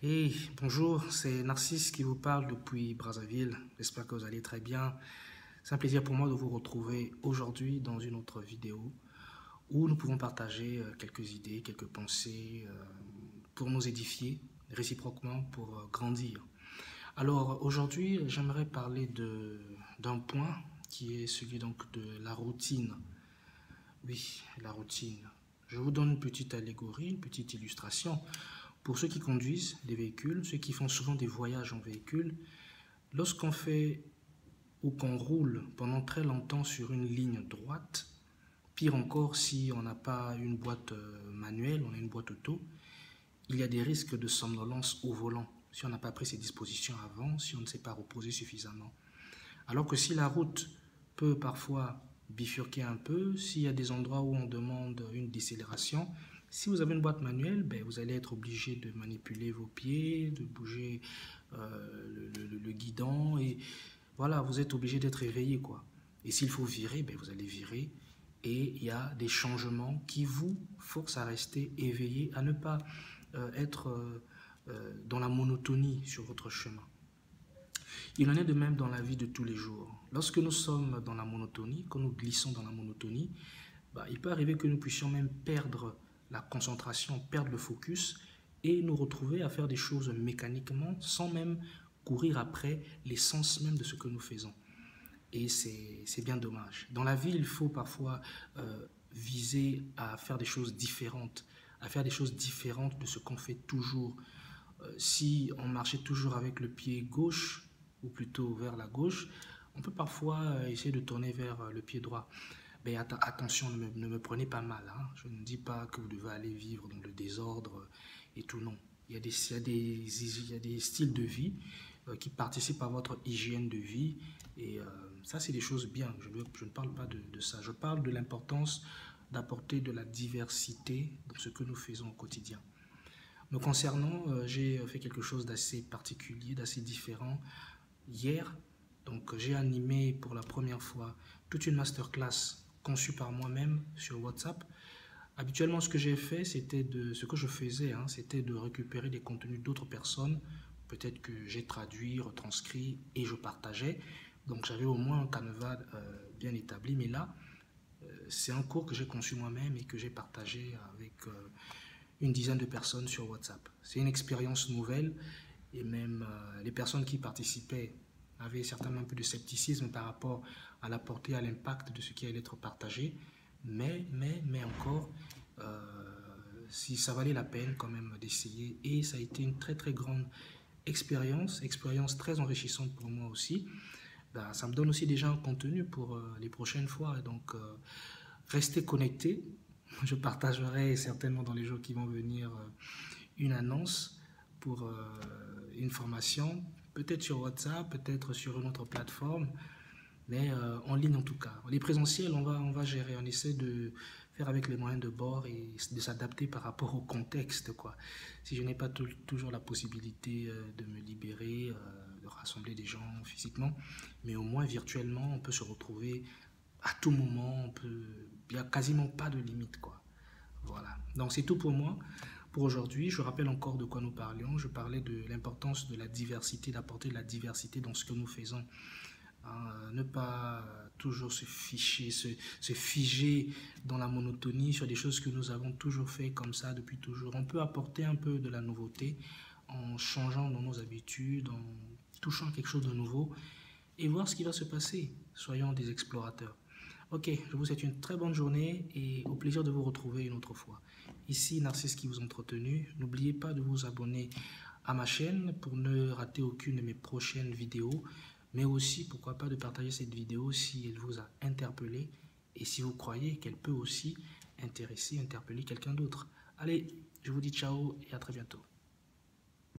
Hey, bonjour, c'est Narcisse qui vous parle depuis Brazzaville. J'espère que vous allez très bien. C'est un plaisir pour moi de vous retrouver aujourd'hui dans une autre vidéo où nous pouvons partager quelques idées, quelques pensées pour nous édifier réciproquement, pour grandir. Alors aujourd'hui, j'aimerais parler d'un point qui est celui donc de la routine. Oui, la routine. Je vous donne une petite allégorie, une petite illustration. Pour ceux qui conduisent des véhicules, ceux qui font souvent des voyages en véhicule, lorsqu'on fait ou qu'on roule pendant très longtemps sur une ligne droite, pire encore si on n'a pas une boîte manuelle, on a une boîte auto, il y a des risques de somnolence au volant si on n'a pas pris ses dispositions avant, si on ne s'est pas reposé suffisamment. Alors que si la route peut parfois bifurquer un peu, s'il y a des endroits où on demande une décélération, si vous avez une boîte manuelle, ben, vous allez être obligé de manipuler vos pieds, de bouger le guidon, et voilà, vous êtes obligé d'être éveillé, quoi. Et s'il faut virer, ben, vous allez virer, et il y a des changements qui vous forcent à rester éveillé, à ne pas être dans la monotonie sur votre chemin. Il en est de même dans la vie de tous les jours. Lorsque nous sommes dans la monotonie, quand nous glissons dans la monotonie, bah, il peut arriver que nous puissions même perdre la concentration, perdre le focus et nous retrouver à faire des choses mécaniquement sans même courir après l'essence même de ce que nous faisons. Et c'est bien dommage. Dans la vie, il faut parfois viser à faire des choses différentes, à faire des choses différentes de ce qu'on fait toujours. Si on marchait toujours avec le pied gauche, ou plutôt vers la gauche, on peut parfois essayer de tourner vers le pied droit. Mais attention, ne me prenez pas mal, hein. Je ne dis pas que vous devez aller vivre dans le désordre et tout, non. Il y a des styles de vie qui participent à votre hygiène de vie. Et ça, c'est des choses bien. Je ne parle pas de ça. Je parle de l'importance d'apporter de la diversité dans ce que nous faisons au quotidien. Me concernant, j'ai fait quelque chose d'assez particulier, d'assez différent hier. Donc, j'ai animé pour la première fois toute une masterclass conçue par moi-même sur WhatsApp. Habituellement, ce que j'ai fait, ce que je faisais, hein, c'était de récupérer des contenus d'autres personnes, peut-être que j'ai traduit, retranscrit et je partageais. Donc, j'avais au moins un canevas bien établi. Mais là, c'est un cours que j'ai conçu moi-même et que j'ai partagé avec une dizaine de personnes sur WhatsApp. C'est une expérience nouvelle et même les personnes qui participaient avaient certainement un peu de scepticisme par rapport à la portée, à l'impact de ce qui allait être partagé. Mais encore, si ça valait la peine quand même d'essayer. Et ça a été une très très grande expérience très enrichissante pour moi aussi. Ben, ça me donne aussi déjà un contenu pour les prochaines fois. Donc, restez connectés. Je partagerai certainement dans les jours qui vont venir une annonce pour une formation, peut-être sur WhatsApp, peut-être sur une autre plateforme, mais en ligne en tout cas. Les présentiels, on va gérer, on essaie de faire avec les moyens de bord et de s'adapter par rapport au contexte, quoi. Si je n'ai pas toujours la possibilité de me libérer, de rassembler des gens physiquement, mais au moins virtuellement, on peut se retrouver à tout moment, il n'y a quasiment pas de limite, quoi. Voilà. Donc c'est tout pour moi pour aujourd'hui. Je rappelle encore de quoi nous parlions. Je parlais de l'importance de la diversité, d'apporter de la diversité dans ce que nous faisons. Ne pas toujours se figer dans la monotonie sur des choses que nous avons toujours fait comme ça depuis toujours. On peut apporter un peu de la nouveauté en changeant dans nos habitudes, en touchant quelque chose de nouveau et voir ce qui va se passer. Soyons des explorateurs. Ok, je vous souhaite une très bonne journée et au plaisir de vous retrouver une autre fois. Ici, Narcisse qui vous a entretenu. N'oubliez pas de vous abonner à ma chaîne pour ne rater aucune de mes prochaines vidéos, mais aussi, pourquoi pas, de partager cette vidéo si elle vous a interpellé et si vous croyez qu'elle peut aussi intéresser, interpeller quelqu'un d'autre. Allez, je vous dis ciao et à très bientôt.